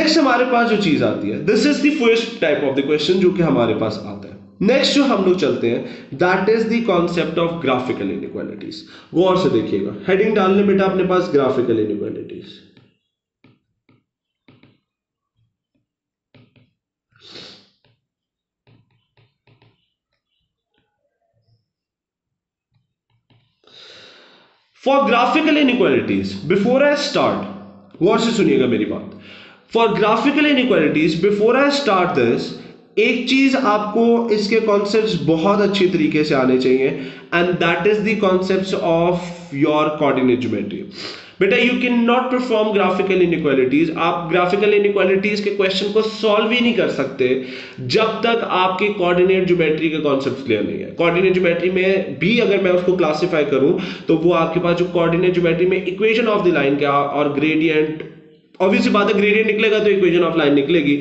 Next हमारे पास जो चीज आती है, this is the first type of the question जो कि हमारे पास आता है। नेक्स्ट जो हम लोग चलते हैं, that is the concept of graphical inequalities. गौर से देखिएगा, हेडिंग डालने बेटा अपने पास graphical inequalities. For graphical inequalities before I start, गौर से सुनिएगा मेरी बात। For graphical inequalities before I start this, एक चीज आपको इसके कॉन्सेप्ट्स बहुत अच्छी तरीके से आने चाहिए, and that is the concepts of your coordinate geometry. बेटा you can not perform graphical inequalities, आप ग्राफिकल इनइक्वालिटीज के क्वेश्चन को सॉल्व ही नहीं कर सकते जब तक आपके कोऑर्डिनेट ज्योमेट्री के कॉन्सेप्ट क्लियर नहीं है। कोऑर्डिनेट ज्योमेट्री में भी अगर मैं उसको क्लासिफाई करूं तो वो आपके पास जो कोऑर्डिनेट ज्योमेट्री में इक्वेशन ऑफ द लाइन क्या और ग्रेडियंट, ऑब्वियसली बात है ग्रेडियंट निकलेगा तो इक्वेशन ऑफ लाइन निकलेगी,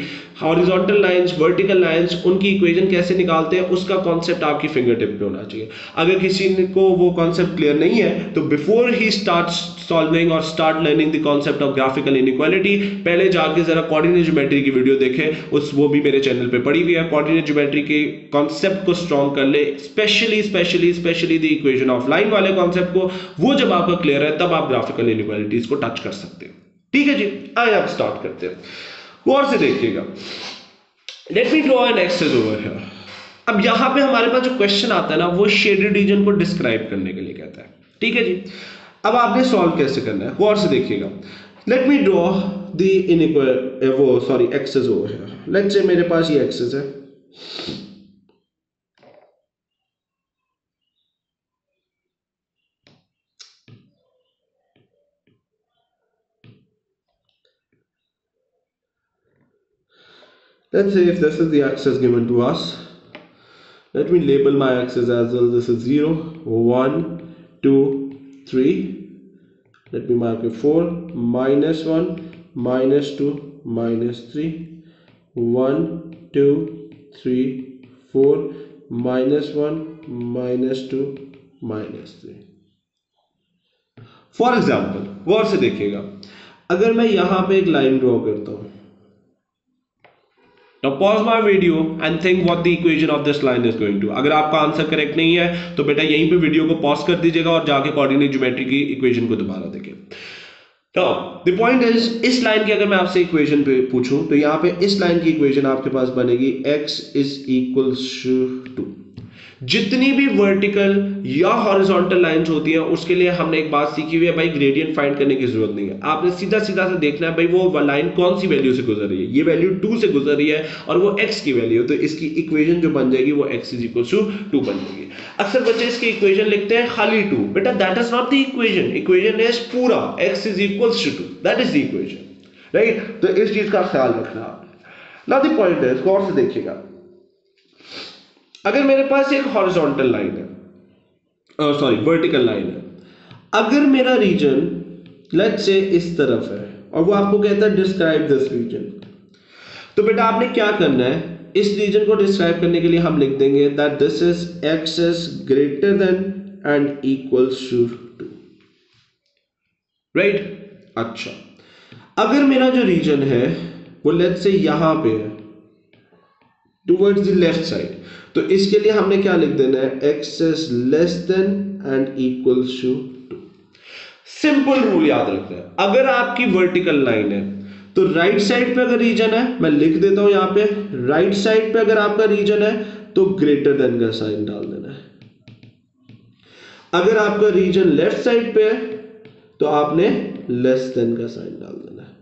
हॉरिजॉन्टल लाइंस, वर्टिकल लाइंस, उनकी इक्वेशन कैसे निकालते हैं उसका कॉन्सेप्ट आपकी फिंगर टिप पे होना चाहिए। अगर किसी को वो कॉन्सेप्ट क्लियर नहीं है तो बिफोर ही स्टार्ट सॉल्विंग और start learning the concept of graphical inequality, पहले जाके जरा कोऑर्डिनेट ज्योमेट्री की वीडियो देखें, उस वो भी मेरे चैनल पे पड़ी हुई है। कोऑर्डिनेट ज्योमेट्री के कॉन्सेप्ट को स्ट्रॉन्ग कर ले, specially the equation of line वाले कॉन्सेप्ट को, वो जब आपका क्लियर है तब आप ग्राफिकल इनइक्वालिटीज को टच कर सकते हैं। ठीक है जी, आइए आप स्टार्ट करते हैं। गौर से देखिएगा, let me draw an axis over here. अब यहां पे हमारे पास जो क्वेश्चन आता है ना, वो शेडेड रीजन को डिस्क्राइब करने के लिए कहता है। ठीक है जी, अब आपने सॉल्व कैसे करना है, गौर से देखिएगा। Let me draw the axis over here. Let's say मेरे पास ये एक्सेस है, let's say if this is the axis given to us, let me label my axis as well. This is 0, 1, 2, 3. Let me mark it 4, -1, -2, -3, 1, 2, 3, 4, -1, -2, -3. For example गौर से देखिएगा, अगर मैं यहां पे एक लाइन ड्रॉ करता हूं, Now pause my video and think what the equation of this line is going to. अगर आपका आंसर करेक्ट नहीं है तो बेटा यहीं पे वीडियो को पॉज कर दीजिएगा और जाके कोऑर्डिनेट ज्योमेट्री की इक्वेशन को दोबारा देखें। Now the point is, इस लाइन की अगर मैं आपसे इक्वेशन पे पूछूं तो यहाँ पे इस लाइन की इक्वेशन आपके पास बनेगी x is equals to, जितनी भी वर्टिकल या हॉरिजॉन्टल लाइंस होती हैं उसके लिए हमने एक बात सीखी हुई है भाई, ग्रेडियंट फाइंड करने की जरूरत नहीं है। आपने सीधा से देखना है भाई वो लाइन कौन सी वैल्यू से गुजर रही है। ये वैल्यू 2 से गुजर रही है और वो x की वैल्यू है, तो इसकी इक्वेशन जो बन जाएगी वो x इज इक्वल टू 2 बन जाएगी। अक्सर बच्चे इसकी इक्वेशन लिखते हैं खाली 2, बेटा that is not the equation. Equation is पूरा x is equal to 2, that is the equation, right. तो इस चीज का ख्याल रखना आपने। नाउ द पॉइंट इज, गौर से देखिएगा, अगर मेरे पास एक हॉरिजॉन्टल लाइन है, सॉरी वर्टिकल लाइन है, अगर मेरा रीजन लेट्स से इस तरफ है और वो आपको कहता है डिस्क्राइब दिस रीजन, तो बेटा आपने क्या करना है, इस रीजन को डिस्क्राइब करने के लिए हम लिख देंगे that this is x is greater than and equals to 2, right. अच्छा, अगर मेरा जो रीजन है वो लेट्स से यहां पे है टुवर्ड्स द लेफ्ट साइड, तो इसके लिए हमने क्या लिख देना है, x is less than and equals to 2। Simple rule याद रखना है, अगर आपकी वर्टिकल लाइन है तो राइट साइड पे अगर रीजन है, मैं लिख देता हूं यहां पे, राइट साइड पे अगर आपका रीजन है तो ग्रेटर देन का साइन डाल देना है। अगर आपका रीजन लेफ्ट साइड पे है तो आपने लेस देन का साइन डाल देना है।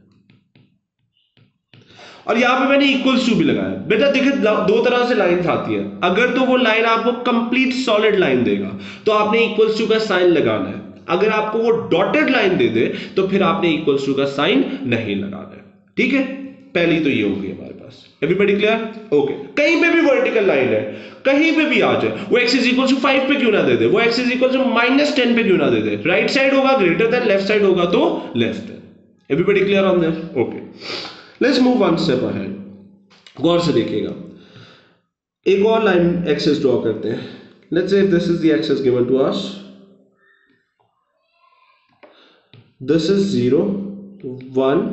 और यहां पे मैंने इक्वल्स टू भी लगाया। बेटा देखिए, दो तरह से लाइन आती है, अगर तो वो लाइन आपको कंप्लीट सॉलिड लाइन देगा तो आपने इक्वल्स टू का साइन लगाना है, अगर आपको वो डॉटेड लाइन दे दे तो फिर आपने इक्वल्स टू का साइन नहीं लगाना है। ठीक है, पहली तो ये होगी हमारे पास। Everybody clear? ओके। कहीं पे भी वर्टिकल लाइन है, कहीं पे भी आ जाए, वो x इज इक्वल टू 5 पे क्यों ना दे दे, वो x इज इक्वल टू -10 पे क्यों ना दे दे, राइट साइड होगा ग्रेटर देन, लेफ्ट साइड होगा तो less than. Everybody clear on this? Okay, let's move one step ahead. गौर से देखिएगा, एक और लाइन एक्सेस ड्रॉ करते हैं। Let's say if this is the axis given to us, this is 0, 1,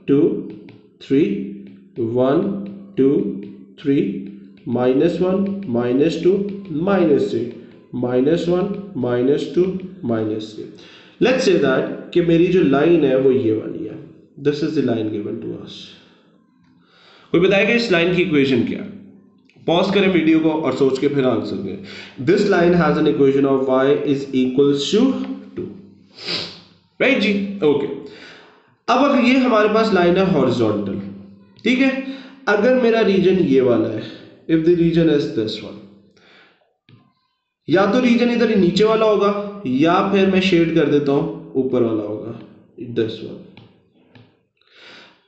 2, 3 1 2 3 -1 -2 -3 -1 -2 -3। Let's say that कि मेरी जो लाइन है वो ये वाली है। This is the line given to us. कोई बताएगा इस लाइन की इक्वेशन क्या है? पॉज करें वीडियो को और सोच के फिर आंसर दें। This line has an equation of y is equals to 2, right जी? ओके। अब अगर ये हमारे पास लाइन है हॉरिजॉन्टल, ठीक है, अगर मेरा रीजन ये वाला है, if the region is this one, या तो रीजन इधर नीचे वाला होगा या फिर मैं शेड कर देता हूं ऊपर वाला होगा, दिस वन।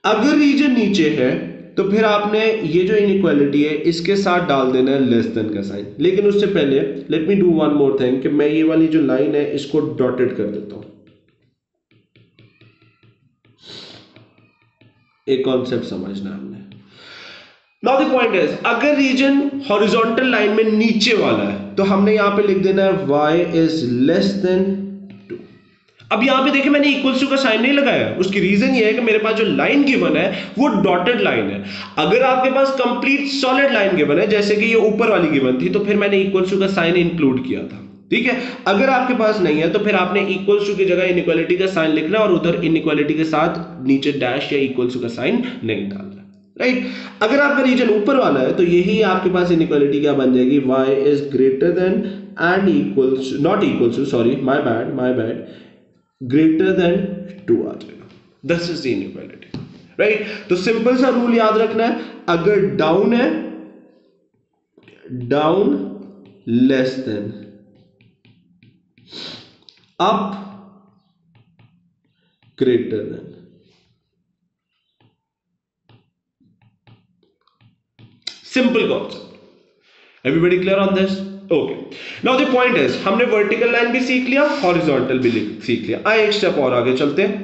अगर रीजन नीचे है तो फिर आपने ये जो इनइक्वालिटी है इसके साथ डाल देना है लेस देन का साइन। लेकिन उससे पहले let me do one more thing कि मैं ये वाली जो लाइन है इसको डॉटेड कर देता हूं। एक कॉन्सेप्ट समझना है हमने। नाउ द पॉइंट इज, अगर रीजन हॉरिजॉन्टल लाइन में नीचे वाला है तो हमने यहां पे लिख देना है y इज लेस देन 2। अब यहां पे देखिए मैंने इक्वल्स टू का साइन नहीं लगाया। उसकी रीजन ये है कि मेरे पास जो लाइन गिवन है वो डॉटेड लाइन है। अगर आपके पास कंप्लीट सॉलिड लाइन गिवन है जैसे कि ये ऊपर वाली गिवन थी तो फिर मैंने इक्वल्स टू का साइन इंक्लूड किया था, ठीक है। अगर आपके पास नहीं है तो फिर आपने इक्वल्स टू की जगह इनइक्वालिटी का साइन लिखना और उधर इनइक्वालिटी के साथ नीचे डैश या इक्वल्स टू का साइन नहीं डालना, राइट। अगर आपका रीजन ऊपर वाला है तो यही आपके पास इनइक्वालिटी क्या बन जाएगी, y is greater than and equals, not equals to, sorry my bad, greater than 2 आ जाएगा। This is the inequality, right. तो सिंपल सा रूल याद रखना है, अगर डाउन है, down less than up greater than. Simple concept. Everybody clear on this? Okay. Now the point is, हमने वर्टिकल लाइन भी सीख लिया, हॉरिजॉन्टल भी सीख लिया। आइए एक स्टेप और आगे चलते हैं।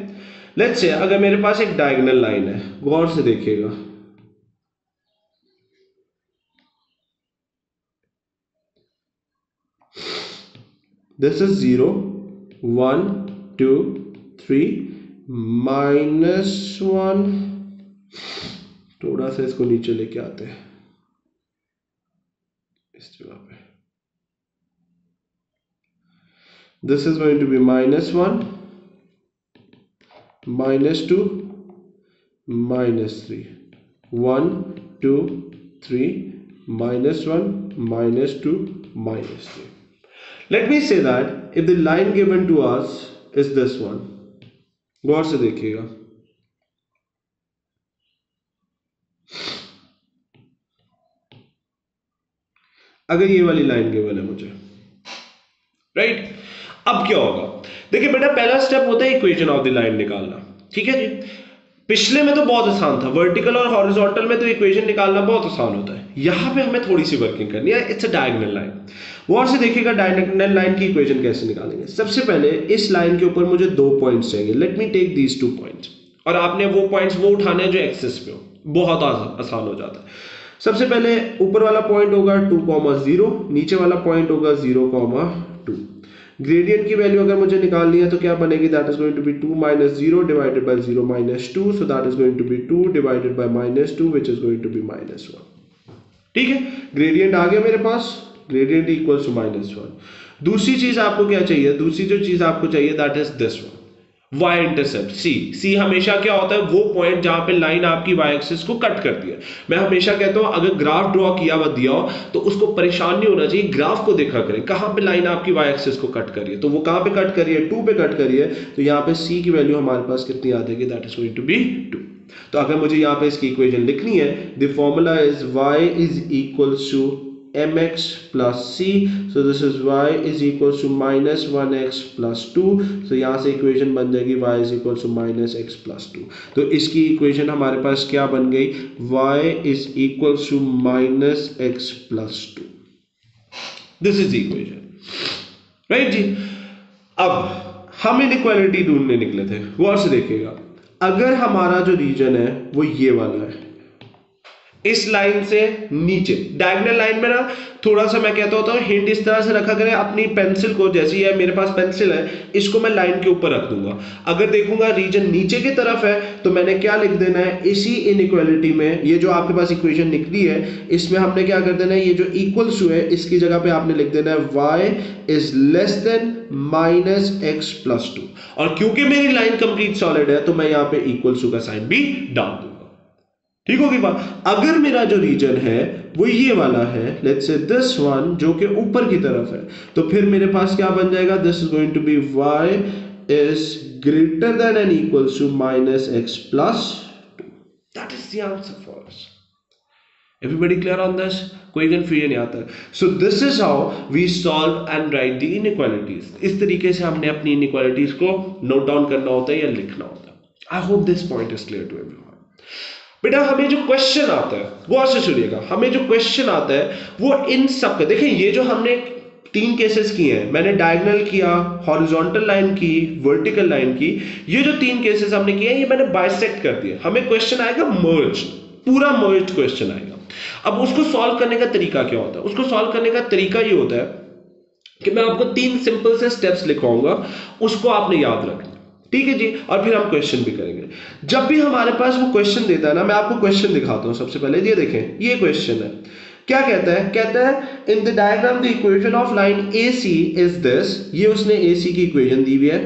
लेट्स से अगर मेरे पास एक डायगोनल लाइन है, गौर से देखिएगा, दिस इज 0 1 2 3 -1। थोड़ा सा इसको नीचे लेके आते हैं इस जगह पे। This is going to be -1 -2 -3 1 2 3 -1 -2 -3। Let me say that if the line given to us is this one, गौर से देखिएगा, अगर ये वाली लाइन गिवन है मुझे, राइट। अब क्या होगा, देखिए बेटा, पहला स्टेप होता है इक्वेशन ऑफ द लाइन निकालना, ठीक है जी। पिछले में तो बहुत आसान था, वर्टिकल और हॉरिजॉन्टल में तो इक्वेशन निकालना बहुत आसान होता है। यहां पे हमें थोड़ी सी वर्किंग करनी है। It's a diagonal line. गौर से देखिएगा डायगोनल लाइन की इक्वेशन कैसे निकालेंगे। सबसे पहले इस लाइन के ऊपर मुझे 2 पॉइंट्स चाहिए। Let me take these 2 points, और आपने वो पॉइंट्स वो उठाने हैं जो एक्सिस पे हो, बहुत आसान हो जाता है। सबसे पहले ऊपर वाला पॉइंट होगा 2,0, नीचे वाला पॉइंट होगा 0,2। ग्रेडियंट की वैल्यू अगर मुझे निकालनी है तो क्या बनेगी, that is going to be 2 - 0 divided by 0 - 2, so that is going to be 2 divided by -2 which is going to be -1। ठीक है, ग्रेडियंट आ गया मेरे पास, ग्रेडियंट इक्वल्स टू -1। दूसरी चीज आपको क्या चाहिए, दूसरी जो चीज आपको चाहिए that is this one, y intercept c हमेशा क्या होता है, वो पॉइंट जहां पे लाइन आपकी y एक्सिस को कट करती है। मैं हमेशा कहता हूं अगर ग्राफ ड्रॉ किया हुआ दिया हो तो उसको परेशान नहीं होना चाहिए, ग्राफ को देखा करें कहां पे लाइन आपकी y एक्सिस को कट कर रही है। तो वो कहां पे कट कर रही है, 2 पे कट कर रही है, तो यहाँ पे c की वैल्यू हमारे पास कितनी आ जाएगी, that is going to be 2। तो अगर मुझे यहाँ पे इसकी इक्वेशन लिखनी है, the formula is y is equals to mx plus c, so this is y is equals to -1x plus 2, so यहाँ से इक्वेशन बन जाएगी y is equals to -x plus 2। तो इसकी इक्वेशन हमारे पास क्या बन गई, y is equals to -x plus 2। This is equation, right जी। अब हम इनइक्वालिटी ढूंढने निकले थे, गौर से देखिएगा, अगर हमारा जो रीजन है वो ये वाला है, इस लाइन से नीचे। डायगोनल लाइन में ना थोड़ा सा मैं कहता होता हूँ हिंट इस तरह से रखा करें अपनी पेंसिल को, जैसे ये मेरे पास पेंसिल है, इसको मैं लाइन के ऊपर रख दूंगा। अगर देखूंगा रीजन नीचे की तरफ है तो मैंने क्या लिख देना है, इसी इनइक्वालिटी में ये जो आपके पास इक्वेशन निकली है इसमें हमने क्या कर देना है, ये जो इक्वल्स हुए इसकी जगह पे आपने लिख देना है y is less then minus x plus 2। और क्योंकि मेरी लाइन कंप्लीट सॉलिड है तो मैं यहाँ पे इक्वल्स का साइन भी डाल दूंगा। ठीक होगी बात। अगर मेरा जो रीजन है वो ये वाला है, लेट्स से दिस वन, जो कि ऊपर की तरफ है, तो फिर मेरे पास क्या बन जाएगा, this is going to be y is greater than and equals to minus x plus 2। That is the answer for us. Everybody clear on this? कोई कंफ्यूजन नहीं आता? So this is how we solve and write the inequalities. इस तरीके से हमने अपनी inequalities को note down करना होता है या लिखना होता है। I hope this point is clear to everyone. बेटा हमें जो क्वेश्चन आता है, गौर से सुनिएगा, हमें जो क्वेश्चन आता है वो इन सब का, देखिए ये जो हमने 3 केसेस किए हैं, मैंने डायगोनल किया, हॉरिजॉन्टल लाइन की, वर्टिकल लाइन की, ये जो 3 केसेस हमने किए हैं ये मैंने बाइसेक्ट कर दिए। हमें क्वेश्चन आएगा मर्ज, पूरा मर्ज क्वेश्चन आएगा। अब उसको सॉल्व करने का तरीका क्या होता है? उसको सॉल्व करने का तरीका ये होता है कि मैं आपको 3 सिंपल से स्टेप्स लिखवाऊंगा, उसको आपने याद रखना, ठीक है जी। और फिर हम क्वेश्चन भी करेंगे। जब भी हमारे पास वो क्वेश्चन देता है ना, मैं आपको क्वेश्चन दिखाता हूं। सबसे पहले ये देखें, ये क्वेश्चन है, क्या कहता है? कहता है in the diagram the equation of line AC is this. ये उसने AC की इक्वेशन दी हुई है।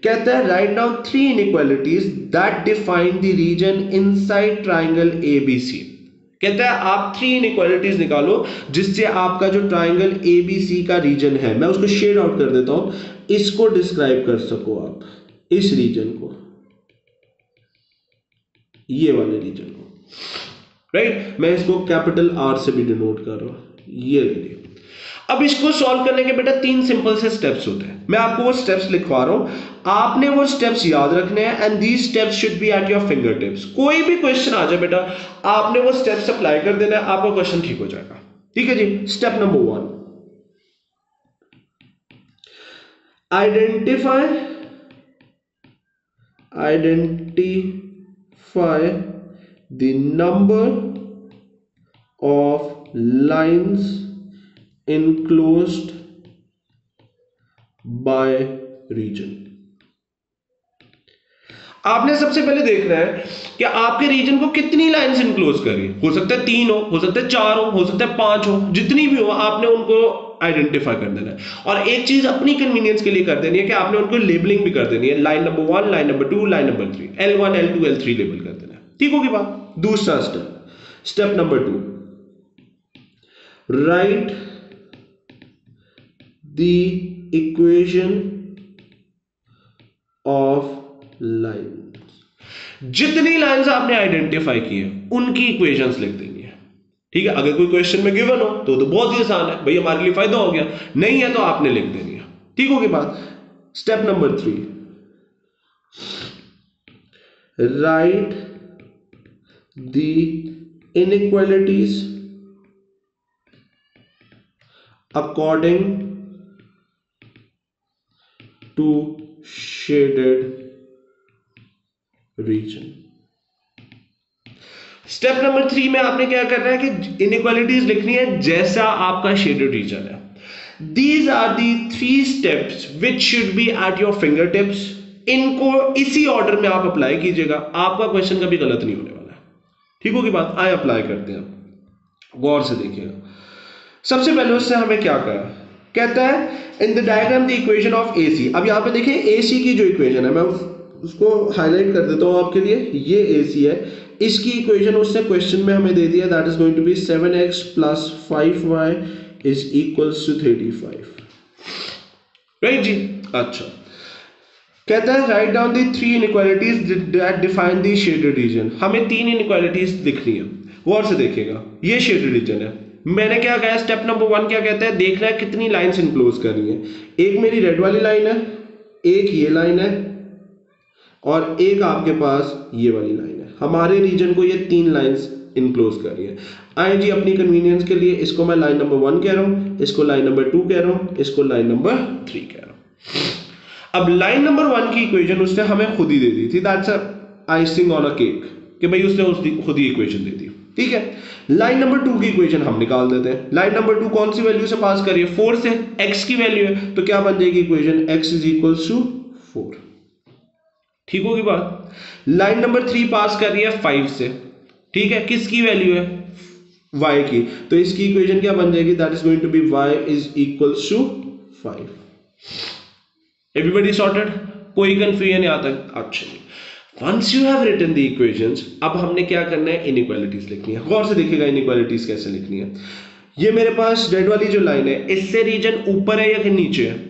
कहता है right down 3 inequalities that define the region inside triangle ABC। कहता है आप 3 इनइक्वालिटीज निकालो जिससे आपका जो ट्राइंगल ABC का रीजन है, मैं उसको शेड आउट कर देता हूं, इसको डिस्क्राइब कर सको आप, इस रीजन को, ये वाले रीजन को, राइट। मैं इसको कैपिटल R से भी डिनोट कर रहा हूं, ये देखिए। अब इसको सॉल्व करने के बेटा 3 सिंपल से स्टेप्स होते हैं। मैं आपको वो स्टेप्स लिखवा रहा हूं, आपने वो स्टेप्स याद रखने हैं and these steps should be at your finger tips. कोई भी क्वेश्चन आ जाए बेटा, आपने वो स्टेप्स अप्लाई कर देना है, आपका क्वेश्चन ठीक हो जाएगा। ठीक है जी। Step number 1, identify the number of lines enclosed by region। आपने सबसे पहले देखना है कि आपके रीजन को कितनी लाइंस इनक्लोज करी। हो सकता है 3 हो सकता है 4 हो सकता है 5 हो, जितनी भी हो आपने उनको आइडेंटिफाई कर देना है। और एक चीज अपनी कन्वीनियंस के लिए कर देनी है कि आपने उनको लेबलिंग भी कर देनी है, line number 1, line number 2, line number 3, L1 L2 L3 label कर देना है। ठीक होगी बात। दूसरा step, step number 2, right the equation of line. जितनी लाइंस आपने आइडेंटिफाई की है उनकी इक्वेशंस लिख देंगे। ठीक है। अगर कोई क्वेश्चन में गिवन हो तो बहुत ही आसान है भाई, हमारे लिए फायदा हो गया। नहीं है तो आपने लिख देनी है। ठीक होगी बात। Step number 3, write the inequalities according to shaded region. Step number 3 में आपने क्या करना है कि इनइक्वालिटीज लिखनी है जैसा आपका शेडेड रीजन है। These are the 3 steps which should be at your finger tips. इनको इसी ऑर्डर में आप अप्लाई कीजिएगा, आपका क्वेश्चन कभी गलत नहीं होने वाला है। ठीक होगी बात। आए अप्लाई करते हैं, गौर से देखिएगा। सबसे पहले उससे हमें क्या कहा, कहता है in the diagram the equation of AC। अब यहां पे देखिए AC की जो इक्वेशन है, मैं उसको हाईलाइट कर देता हूं आपके लिए। ये AC है, इसकी इक्वेशन उसने क्वेश्चन में हमें दे दिया, that is going to be 7x plus 5y is equals to 35। Right जी। अच्छा, कहता है right down the 3 inequalities that define the shaded region. हमें 3 इनइक्वालिटीज लिखनी है। गौर से देखिएगा, ये शेडेड रीजन है। मैंने क्या कहा, स्टेप नंबर 1 क्या कहता है, देखना है कितनी लाइंस इनक्लोज करनी है। एक मेरी रेड वाली लाइन है, एक ये लाइन है और एक आपके पास ये वाली लाइन है। हमारे रीजन को ये 3 लाइंस इनक्लोज कर रही है। आए जी, अपनी कन्वीनियंस के लिए इसको मैं लाइन नंबर 1 कह रहा हूं, इसको लाइन नंबर 2 कह रहा हूं, इसको लाइन नंबर 3 कह रहा हूं। अब लाइन नंबर 1 की इक्वेशन उसने हमें खुद ही दे दी थी, that's icing on a cake, कि भाई उसने खुद ही इक्वेशन दे दी। ठीक है, लाइन नंबर 2 की इक्वेशन हम निकाल देते हैं। लाइन नंबर 2 कौन सी वैल्यू से पास कर रही है? 4 से। x की वैल्यू है तो क्या बन जाएगी equation? x is equal to 4। ठीक होगी बात। लाइन नंबर 3 पास कर रही है 5 से, ठीक है, किसकी वैल्यू है? y की, तो इसकी इक्वेशन क्या बन जाएगी? That is going to be y is equal to 5। Everybody sorted? कोई कंफ्यूजन यहां तक? अच्छा, once you have written the equations, अब हमने क्या करना है? इनइक्वालिटीज लिखनी है। गौर से देखिएगा इनइक्वालिटीज कैसे लिखनी है। ये मेरे पास रेड वाली जो लाइन है, इससे रीजन ऊपर है या फिर नीचे है?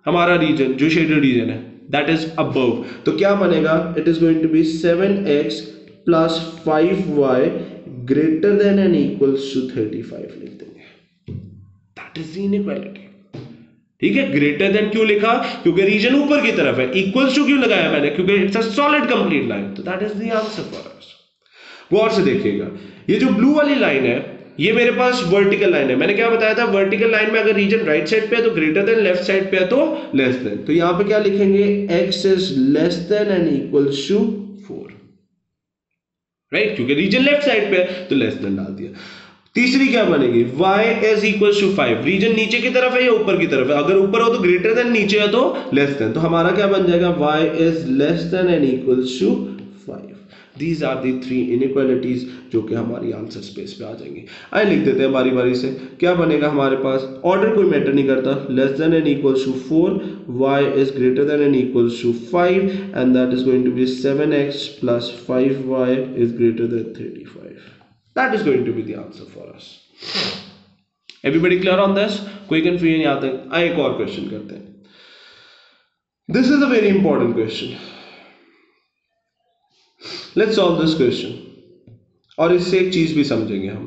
हमारा रीजन जो शेडेड रीजन है दैट इज अबव, तो क्या बनेगा? It is going to be 7x plus 5y greater than and equals to 35 लिख देंगे। That is the inequality. ठीक है, ग्रेटर देन क्यों लिखा? क्योंकि रीजन ऊपर की तरफ है। इक्वल्स टू क्यों लगाया मैंने? क्योंकि it's a solid complete line. तो that is the answer for us. गौर से देखिएगा, ये जो ब्लू वाली लाइन है ये मेरे पास वर्टिकल लाइन है। मैंने क्या बताया था? वर्टिकल लाइन में अगर रीजन राइट साइड पे है तो ग्रेटर देन, लेफ्ट साइड पे है तो लेस देन। तो यहां पे क्या लिखेंगे? x is less than and equals to 4, right, क्योंकि रीजन लेफ्ट साइड पे है तो लेस देन डाल दिया। तीसरी क्या बनेगी? y is equals to 5। Region नीचे की तरफ है या ऊपर की तरफ है? अगर ऊपर हो तो ग्रेटर देन, नीचे है तो लेस देन। तो हमारा क्या बन जाएगा? y is less than and equals to 5। These are the 3 inequalities जो कि हमारी आंसर स्पेस पे आ जाएंगे। आइए लिख देते हैं बारी बारी से। क्या बनेगा हमारे पास? ऑर्डर कोई मैटर नहीं करता। Less than and equals to 4, y is greater than and equals to 5 and that is going to be 7x plus 5y is greater than 35। That is going to be the answer for us. Everybody clear on this? कोई confusion यहां तक? आइए एक और question करते हैं। This is a very important question. Let's solve this question। और इससे एक चीज भी समझेंगे हम।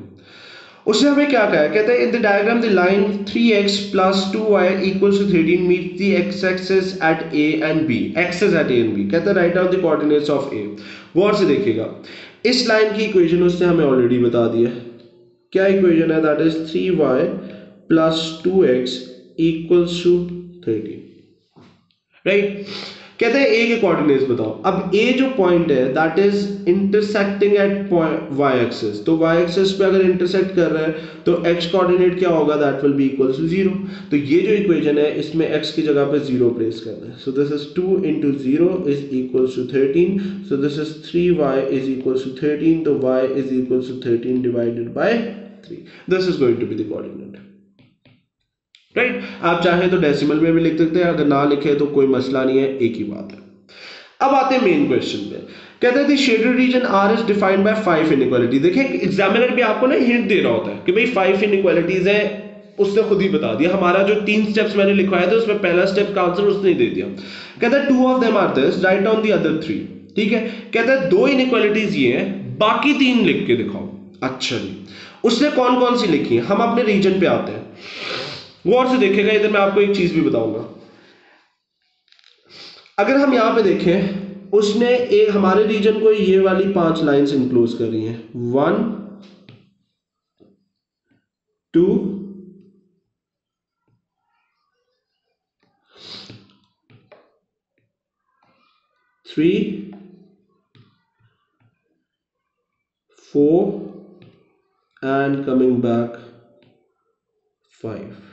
उसने हमें क्या कहा है? कहता है in the diagram the line 3x plus 2y equals to 13 meets the x-axis at A and B। axis at A and B। कहता है right down the coordinates of A। गौर से देखिएगा, इस लाइन की इक्वेशन उसने हमें ऑलरेडी बता दी है। क्या इक्वेशन है? That is 3y plus 2x equals to 13, right. कहते हैं ए के कोऑर्डिनेट्स बताओ। अब ए जो पॉइंट है that is intersecting at y axis. तो वाई एक्सिस पे अगर इंटरसेक्ट कर रहा है तो एक्स कोऑर्डिनेट क्या होगा? That will be equal to 0। तो ये जो इक्वेशन है इसमें एक्स की जगह पे 0 प्लेस करना है। So this is 2 into 0 is equal to 13। So this is 3y is equal to 13। तो y is equal to 13 divided by 3। This is going to be the coordinate, right. आप चाहें तो डेसिमल में भी लिख सकते हैं, अगर ना लिखे तो कोई मसला नहीं है, एक ही बात है। अब आते हैं मेन क्वेश्चन पे। कहते हैं the shaded region R is defined by 5 inequality. देखिए एग्जामिनर भी आपको ना हिंट दे रहा होता है कि भाई 5 इनइक्वालिटीज है, उसने खुद ही बता दिया। हमारा जो 3 स्टेप्स मैंने लिखवाए थे उसमें पहला स्टेप का आंसर उसने दे दिया। कहता है 2 of them are this, write down the other 3। ठीक है, कहता है 2 इनइक्वालिटीज ये हैं, बाकी 3 लिख के दिखाओ। अच्छा जी, उसने कौन कौन सी लिखी है? हम अपने रीजन पे आते हैं। गौर से देखेगा, इधर मैं आपको एक चीज भी बताऊंगा। अगर हम यहां पे देखें, उसने एक हमारे रीजन को ये वाली 5 लाइंस इंक्लोज कर रही हैं। 1 2 3 4 एंड कमिंग बैक 5।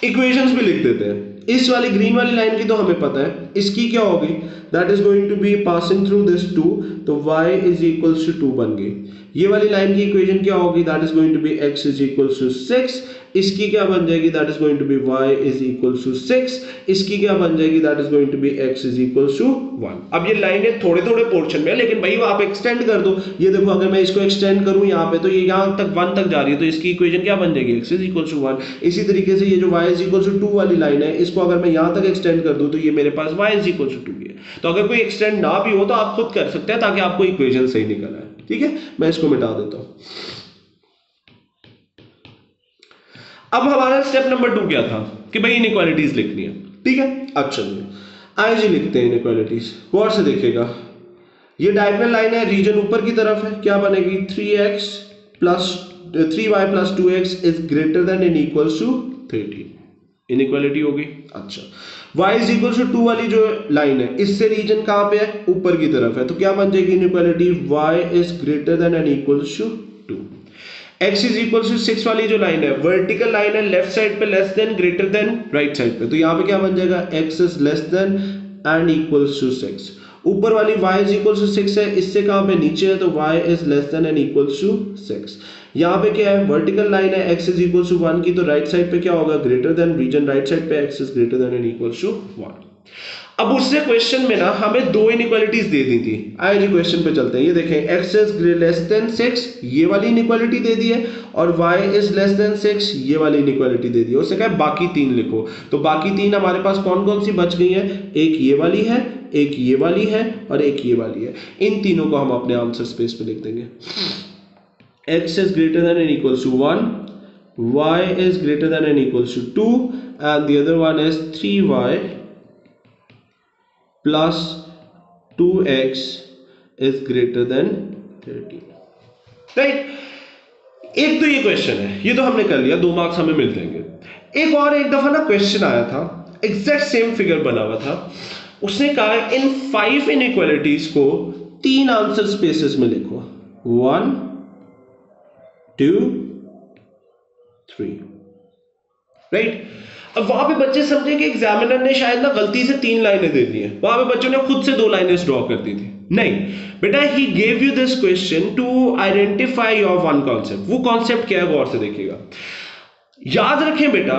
इक्वेशंस भी लिख देते हैं। इस वाली ग्रीन वाली लाइन की तो हमें पता है, इसकी क्या होगी? That is going to be passing through this 2, तो y इज इक्वल्स टू 2 बन गई। ये वाली लाइन की इक्वेशन क्या होगी? That is going to be x is equals to 6। इसकी क्या बन जाएगी? That is going to be y is equals to 6। इसकी क्या बन जाएगी? That is going to be x is equals to 1। अब ये लाइनें थोड़े थोड़े पोर्शन में है, लेकिन भाई आप एक्सटेंड कर दो। ये देखो, अगर मैं इसको एक्सटेंड करूं यहाँ पे तो ये यहाँ तक 1 तक जा रही है, तो इसकी इक्वेशन क्या बन जाएगी? x is equals to 1। इसी तरीके से ये जो y इज इक्वल्स टू 2 वाली लाइन है, इसको अगर मैं यहाँ तक एक्सटेंड कर दूं तो ये मेरे पास y इज इक्वल्स टू 2 है। तो अगर कोई एक्सटेंड ना भी हो तो आप खुद कर सकते हैं, ताकि आपको इक्वेशन सही निकल आए। ठीक है, मैं इसको मिटा देता हूं। अब हमारा स्टेप नंबर 2 क्या था कि भाई इनइक्वालिटीज लिखनी है। ठीक है, अच्छा जी, आइए जी लिखते हैं इनइक्वालिटीज। गौर से देखिएगा, ये डायगोनल लाइन है, रीजन ऊपर की तरफ है। क्या बनेगी? 3y plus 2x is greater than and equals to 13। Inequality होगी। अच्छा, y इज इक्वल टू 2 वाली जो लाइन है, इससे रीजन कहां पे है? ऊपर की तरफ है, तो क्या बन जाएगी inequality? y is greater than and equal to 2। x is equal to 6 वाली जो लाइन है, वर्टिकल लाइन है, लेफ्ट साइड पे less than greater than right side पे, तो यहाँ पे क्या बन जाएगा? x is less than and equal to 6। ऊपर वाली y इज इक्वल टू 6 है, इससे कहां पे? नीचे है, तो y is less than and equal to 6। यहाँ पे क्या है? वर्टिकल लाइन है, x इज इक्वल टू 1 की, तो राइट साइड पे क्या होगा? Greater than, region right side पे x is greater than and equal to 1। अब उससे क्वेश्चन में ना हमें दो इनइक्वालिटीज दे दी थी। आइए जी क्वेश्चन पे चलते हैं। ये देखें, x इज लेस देन 6 ये वाली इनइक्वालिटी दे दी है, और y इज लेस देन 6 ये वाली इनइक्वालिटी दे दी है। उससे कहा बाकी तीन लिखो, तो बाकी तीन हमारे पास कौन कौन सी बच गई है? एक ये वाली है, एक ये वाली है, और एक ये वाली है। इन तीनों को हम अपने आंसर स्पेस पे लिख देंगे। x is greater than and equals to 1, y is greater than and equals to 2, and the other one is 3y plus 2x is greater than 13। Right, एक तो ये क्वेश्चन है, ये तो हमने कर लिया, 2 मार्क्स हमें मिल जाएंगे। एक और एक दफा ना क्वेश्चन आया था, एग्जैक्ट सेम फिगर बना हुआ था। उसने कहा इन 5 इनइक्वालिटीज को 3 आंसर स्पेसेस में लिखो, 1 2 3। राइट, अब वहां पे बच्चे समझे कि एग्जामिनर ने शायद ना गलती से 3 लाइनें दे दी हैं, वहां पे बच्चों ने खुद से 2 लाइनें ड्रॉ कर दी थी। नहीं बेटा, he gave you this question to identify your one concept. वो कॉन्सेप्ट क्या है, गौर से देखिएगा। याद रखें बेटा,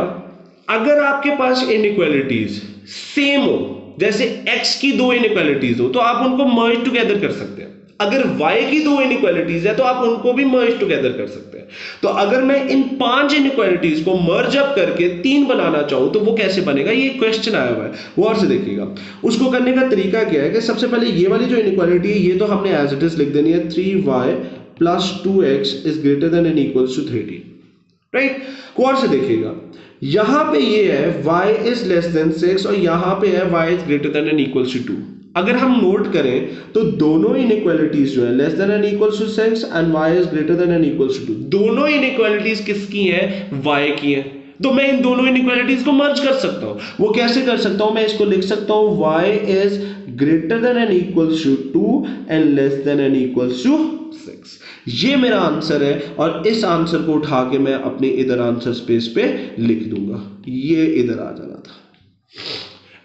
अगर आपके पास इनइक्वालिटीज सेम हो, जैसे x की 2 इनइक्वालिटीज हो, तो आप उनको मर्ज टुगेदर कर सकते हैं। अगर y की 2 इनइक्वालिटीज है, तो आप उनको भी मर्ज टुगेदर कर सकते हैं। तो अगर मैं इन 5 इनइक्वालिटीज को मर्ज अप करके 3 बनाना चाहूं, तो वो कैसे बनेगा? ये क्वेश्चन आया हुआ है, गौर से देखिएगा। उसको करने का तरीका क्या है कि सबसे पहले ये वाली जो इनइक्वालिटी है, ये तो हमने एज इट इज लिख देनी है, 3y plus 2x is greater than and equal to 13। Right, गौर से देखिएगा, यहां पे ये है y इज लेस देन 6 और यहां पे है y is greater than and equal to 2। अगर हम नोट करें तो दोनों इनइक्वालिटीज जो है less than and equal to 6 and y is greater than and equal to 2, दोनों इनइक्वालिटीज किसकी हैं? y की हैं। तो मैं इन दोनों इनइक्वालिटीज को मर्ज कर सकता हूं। वो कैसे कर सकता हूं? मैं इसको लिख सकता हूं y is greater than and equal to 2 and less than and equal to 6। ये मेरा आंसर है, और इस आंसर को उठा के मैं अपने इधर आंसर स्पेस पे लिख दूंगा, ये इधर आ जाना था।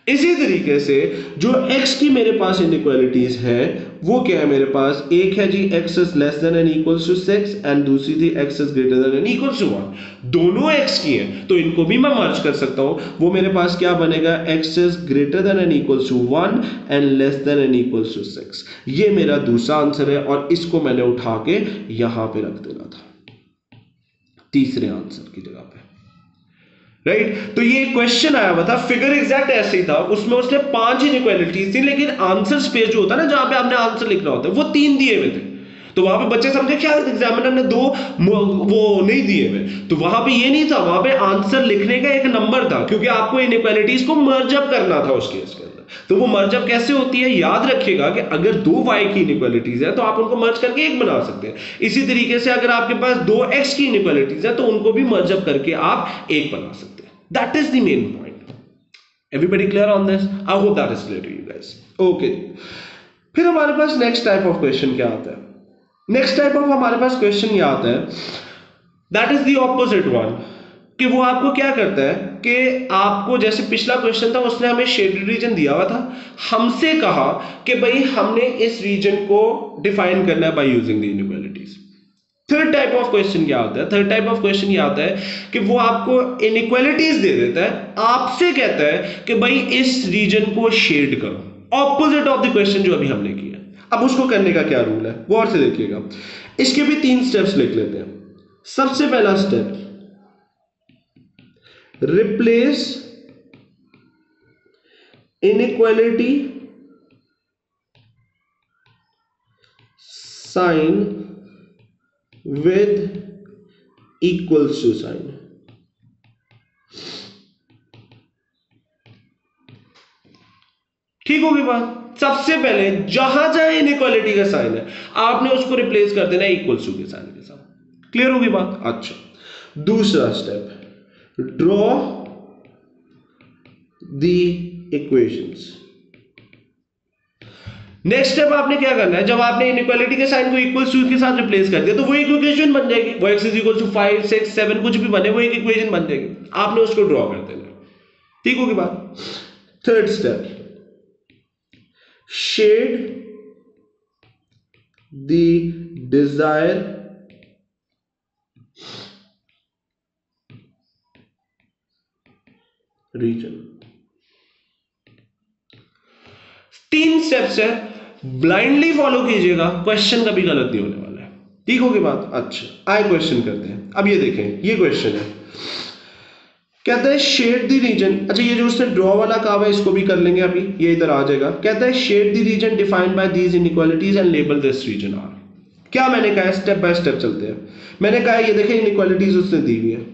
इसी तरीके से जो x की मेरे पास इनइक्वालिटीज है, वो क्या है मेरे पास? एक है जी x is less than and equal to 6 and दूसरी थी x is greater than and equal to 1। दोनों x की हैं, तो इनको भी मैं मर्ज कर सकता हूं। वो मेरे पास क्या बनेगा? x is greater than and equal to 1 and less than and equal to 6। ये मेरा दूसरा आंसर है, और इसको मैंने उठा के यहां पे रख देना था, तीसरे आंसर की जगह पे। राइट, तो ये क्वेश्चन आया हुआ था, फिगर एग्जैक्ट ऐसे ही था, उसमें उसने 5 इनइक्वालिटीज थी, लेकिन आंसर स्पेस जो होता है ना, जहां पे आपने आंसर लिखना होता है, वो 3 दिए हुए थे। तो वहां पे बच्चे समझे क्या एग्जामिनर ने 2 वो नहीं दिए हुए, तो वहां पे ये नहीं था, वहां पे आंसर लिखने का एक नंबर था, क्योंकि आपको इनइक्वालिटीज को मर्ज अप करना था उस केस के अंदर। तो वो मर्ज अप कैसे होती है? याद रखिएगा कि अगर 2 y की इनइक्वालिटीज है, तो आप उनको मर्ज करके एक बना सकते हैं। इसी तरीके से अगर आपके पास 2 x की इनइक्वालिटीज है, तो उनको भी मर्ज अप करके आप एक बना सकते हैं। That is the main point. Everybody clear on this? I hope that is clear to you guys. Okay. फिर हमारे पास नेक्स्ट टाइप ऑफ क्वेश्चन क्या आता है? नेक्स्ट टाइप ऑफ हमारे पास क्वेश्चन ये आता है, that is the opposite one, कि वो आपको क्या करता है कि आपको, जैसे पिछला क्वेश्चन था उसने हमें शेडेड रीजन दिया हुआ था, हमसे कहा कि भाई हमने इस रीजन को डिफाइन करना है by using the inequalities. Third type of question क्या आता है? थर्ड टाइप ऑफ क्वेश्चन ये आता है कि वो आपको इनइक्वालिटीज दे देता है, आपसे कहता है कि भाई इस रीजन को शेड करो, ऑपोजिट ऑफ द क्वेश्चन जो अभी हमने किया। अब उसको करने का क्या रूल है, गौर से देखिएगा। इसके भी 3 स्टेप्स लिख लेते हैं। सबसे पहला step, replace inequality sign with equals to sign। ठीक होगी बात? सबसे पहले जहां जहां इनइक्वालिटी का साइन है, आपने उसको रिप्लेस कर देना इक्वल्स टू के साइन के साथ। क्लियर होगी बात? अच्छा, दूसरा step, draw the equations. Next step आपने क्या करना है, जब आपने इनइक्वालिटी के साइन को इक्वल टू के साथ रिप्लेस कर दिया तो वो एक इक्वेशन बन जाएगी, वो x इज इक्वल टू 5 6 7 कुछ भी बने वो एक इक्वेशन बन जाएगी, आपने उसको ड्रॉ कर देना। ठीक होगी बात। Third step, shade the desired region. 3 steps है, ब्लाइंडली फॉलो कीजिएगा, क्वेश्चन कभी गलत नहीं होने वाला है। ठीक होगी बात। अच्छा आए क्वेश्चन करते हैं। अब ये देखें, ये क्वेश्चन है, कहता है शेड द रीजन। अच्छा ये जो उसने ड्रॉ वाला कहा है इसको भी कर लेंगे अभी, ये इधर आ जाएगा। कहता है shade the region defined by these inequalities and label this region R. क्या मैंने कहा है, स्टेप बाय स्टेप चलते हैं। मैंने कहा है ये देखें इनइक्वालिटीज उसने दी हुई है,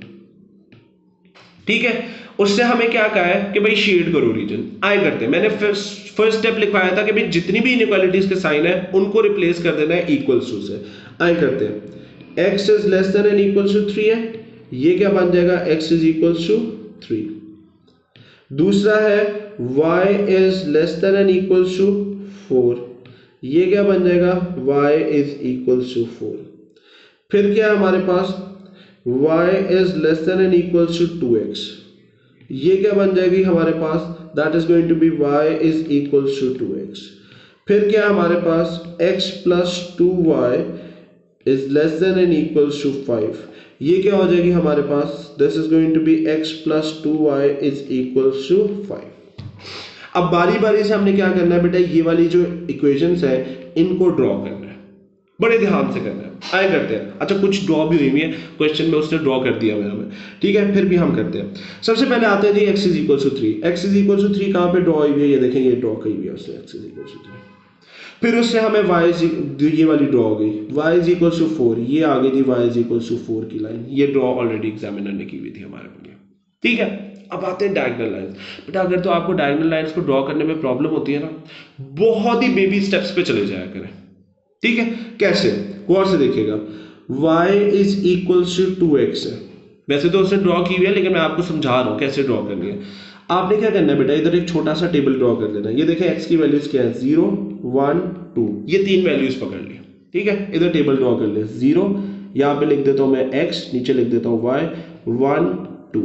ठीक है, उससे हमें क्या कहा है कि भाई शेड करो रीजन। आए करते हैं, मैंने फर्स्ट स्टेप लिखवाया था कि भाई जितनी भी इनइक्वालिटीज के साइन है उनको रिप्लेस कर देना है इक्वल्स टू से। आए करते हैं, x is less than and equals to 3 है, ये क्या बन जाएगा, x इज इक्वल्स टू 3। दूसरा है y is less than and equals to 4, ये क्या बन जाएगा, y इज इक्वल्स टू 4। फिर क्या है हमारे पास, y is less than and equals to 2x, ये क्या बन जाएगी हमारे पास, that is going to be y is equals to 2x। फिर क्या हमारे पास, x plus 2y is less than and equals to 5, ये क्या हो जाएगी हमारे पास, this is going to be x plus 2y is equals to 5। अब बारी बारी से हमने क्या करना है बेटा, ये वाली जो इक्वेशंस है इनको ड्रॉ करना है, बड़े ध्यान से करना है। आए करते हैं। अच्छा कुछ ड्रॉ भी हुई है क्वेश्चन में, उसने ड्रॉ कर दिया मेरा में, ठीक है, फिर भी हम करते हैं। सबसे पहले आते हैं जी x is equal to 3। x is equal to 3 कहाँ पे ड्रॉ हुई है, ये देखें, ये ड्रॉ की हुई है उसने, x इज इक्वल टू 3। फिर उससे हमें ये वाली ड्रॉ हो गई, y इज इक्वल टू 4, ये आ गई थी y इज इक्वल टू 4 की लाइन, ये ड्रॉ ऑलरेडी एग्जामिनर ने की हुई थी हमारे लिए, ठीक है। अब आते हैं डायगोनल लाइंस। बेटा अगर तो आपको डायगोनल लाइंस को ड्रॉ करने में प्रॉब्लम होती है ना, बहुत ही बेबी स्टेप्स पे चले जाया करें, ठीक है। कैसे, गौर से देखिएगा, y is equal to 2x है, वैसे तो उसने ड्रॉ की हुई है लेकिन मैं आपको समझा रहा हूँ कैसे ड्रॉ करनी है। आपने क्या करना है बेटा, इधर एक छोटा सा टेबल ड्रॉ कर देना है। ये देखें x की वैल्यूज क्या है, 0 1 2, ये 3 वैल्यूज पकड़ ली, ठीक है। इधर टेबल ड्रॉ कर ले, 0 यहाँ पे लिख देता हूँ मैं x, नीचे लिख देता हूँ y, 1 2।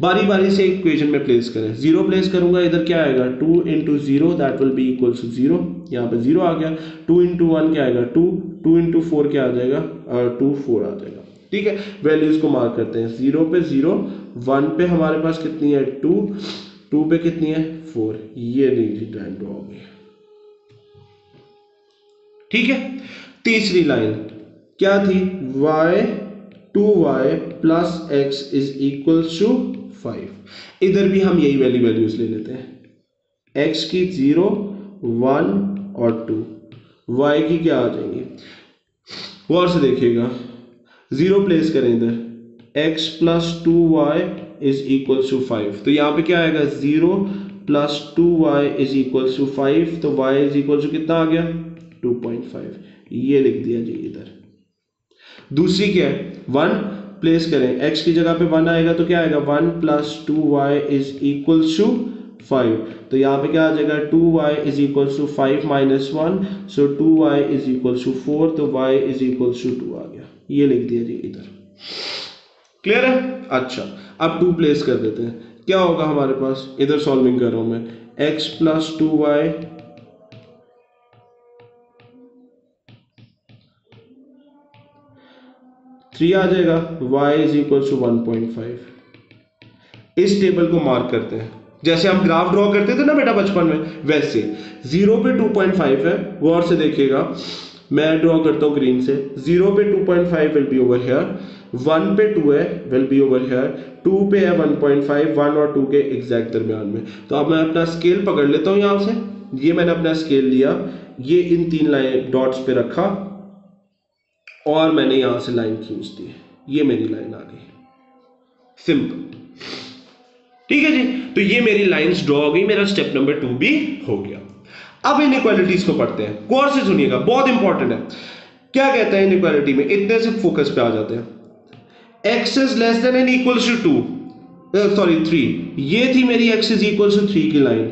बारी बारी से इक्वेशन में प्लेस करें, 0 प्लेस करूंगा, इधर क्या आएगा, 2 into 0 that will be equal to 0, यहाँ पे 0 आ गया। 2 इंटू 1 क्या आएगा, 2, 2 इंटू 4 क्या आ जाएगा, 2 4 आ जाएगा, ठीक है। वैल्यूज को मार्क करते हैं, 0 पे 0, 1 पे हमारे पास कितनी है 2, 2 पे कितनी है 4, ये नहीं लाइन ड्रॉ हो गई, ठीक है। तीसरी लाइन क्या थी, y 2y plus x is equal to 5। इधर भी हम यही वैल्यूज ले लेते हैं, x की 0 1 और 2, y की क्या आ जाएंगी, गौर से देखिएगा, 0 प्लेस करें इधर, x plus 2y is equal to 5, तो यहाँ पे क्या आएगा, 0 plus 2y is equal to 5, तो y इज इक्वल टू कितना आ गया, 2.5, ये लिख दिया जी इधर। दूसरी क्या है, 1 प्लेस करें, x की जगह पे 1 आएगा तो क्या आएगा, 1 plus 2y is equal to 5, तो यहाँ पे क्या आ जाएगा, 2y is equal to 5 minus 1, so 2y is equal to 4, तो y इज इक्वल टू 2 आ गया, ये लिख दिया जी इधर। क्लियर है। अच्छा अब 2 प्लेस कर देते हैं, क्या होगा हमारे पास, इधर सॉल्विंग कर रहा हूं मैं, x प्लस 2y 3 आ जाएगा, y इज इक्वल टू 1.5। इस टेबल को मार्क करते हैं, जैसे हम ग्राफ ड्रॉ करते थे ना बेटा बचपन में, वैसे 0 पे 2.5 है, गौर से देखिएगा, मैं ड्रॉ करता हूं ग्रीन से, 0 पे 2.5 विल बी ओवर हियर, 1 पे 2 है विल बी ओवर हियर, 2 पे है 1.5, 1 और 2 के एग्जैक्ट दरमियान में। तो अब मैं अपना स्केल पकड़ लेता हूं, यहां से ये मैंने अपना स्केल लिया, ये इन 3 लाइन डॉट्स पे रखा और मैंने यहां से लाइन खींच दी, ये मेरी लाइन आ गई, सिंपल, ठीक है जी। तो ये मेरी लाइंस ड्रॉ हो गई, मेरा स्टेप नंबर 2 भी हो गया। अब इनइक्वालिटीज को पढ़ते हैं, गौर से सुनिएगा, बहुत इंपॉर्टेंट है। क्या कहते हैं इनइक्वालिटी में, इतने से फोकस पे आ जाते हैं, x is less than and equal to 2, sorry 3, ये थी मेरी x इज इक्वल टू 3 की line,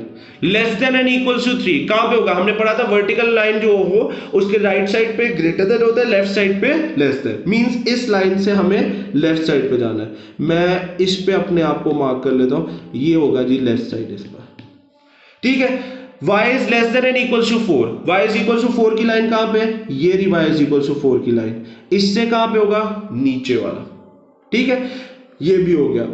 less than and equal to 3 कहां पे होगा? हमने पढ़ा था वर्टिकल लाइन जो हो उसके राइट साइड पे ग्रेटर देन होता है, लेफ्ट साइड पे लेस देन, मींस इस लाइन से हमें लेफ्ट साइड पे जाना है। मैं इस पे अपने आप को मार्क कर लेता हूं, ये होगा जी लेफ्ट साइड इसका, ठीक है। y is less than and equal to 4, y is equal to 4 की लाइन कहां पे? ये रही y इज इक्वल टू 4 की लाइन, इससे कहां पे होगा? नीचे वाला, ठीक है। ये भी हो गया।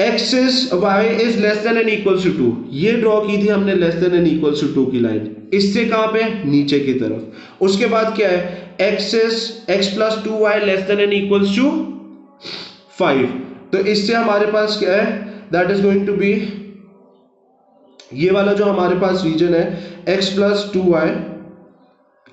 x is y is less than and equal to 2, ये ड्रॉ की थी हमने less than and equal to 2 की लाइन, इससे कहां पे? नीचे की तरफ। उसके बाद क्या है? x is x plus 2y less than and equal to 5, तो इससे हमारे पास क्या है? That is going to be ये वाला जो हमारे पास रीजन है x plus 2y,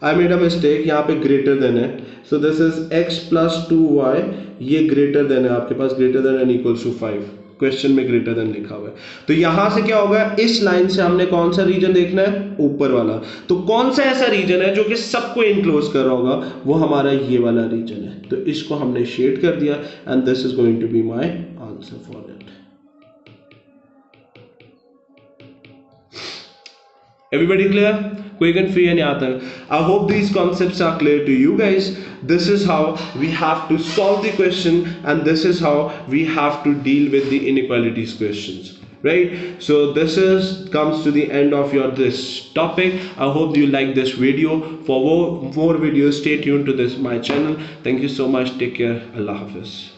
I made a mistake, यहाँ पे ग्रेटर देन है, so this is x plus 2y, ये ग्रेटर देन है आपके पास, greater than and equal to 5, question में ग्रेटर देन लिखा हुआ है। तो यहां से क्या होगा? इस लाइन से हमने कौन सा रीजन देखना है? ऊपर वाला। तो कौन सा ऐसा रीजन है जो कि सबको इनक्लोज कर रहा होगा? वो हमारा ये वाला रीजन है। तो इसको हमने शेड कर दिया and this is going to be my answer for it. Everybody clear? Quick and free and यहाँ तक। I hope these concepts are clear to you guys. This is how we have to solve the question and this is how we have to deal with the inequalities questions. Right? So this comes to the end of this topic. I hope you like this video. For more videos, stay tuned to my channel. Thank you so much. Take care. Allah Hafiz.